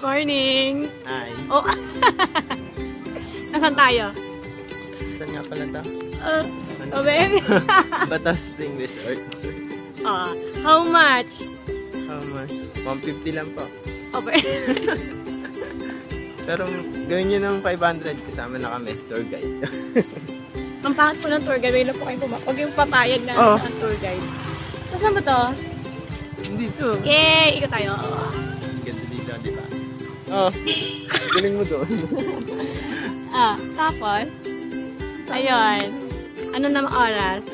Morning! Hi. Oh, nasaan tayo? Saan nga pala to? Oh, baby. Batas Spring Resort. How much? How much? 150 lang po. Okay. Pero gawin nyo ng 500 kasama na kami, tour guide. Ang pangit po ng tour guide. May lang po kayong pumak. Huwag yung papayag na ang tour guide. So, saan ba to? Hindi to. Yay! Ikot tayo. Ganda dito, di ba? Oh, galing mo doon. Tapos, ayun. Ano namang oras?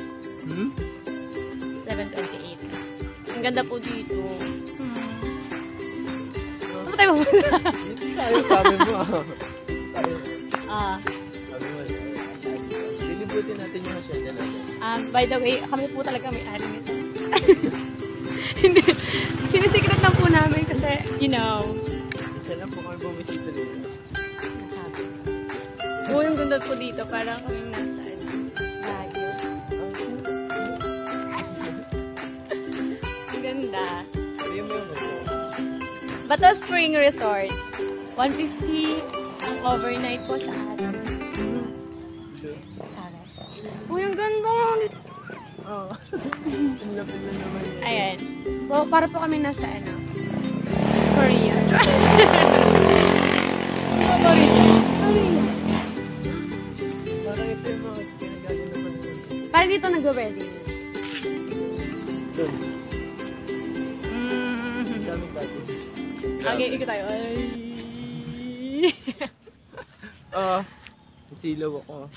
7:28. Ang ganda po dito. Ano tayo muna? Tayo, sabi mo. Sabi mo, lilibutin natin yung masyadya natin. By the way, kami po talaga may-ari nito. Hindi. Sinisikret lang po namin kasi, you know. Isa lang po kami bumisita dito. Oo, yung ganda po dito. Parang kami nasa Baguio. Ang ganda. Sabi mo yun. Bato Spring Resort. 150 ang overnight po sa atin. Uy, ang ganda! Oo. Ang lapit na naman yun. Ayan. So, para po kami nasa ano? Korea. Korea. Parang ito yung mga ginagawa naman yun. Parang dito nag-wedding. Doon. Daming bago. Okay, ikot tayo. Ay. Nasilaw ako.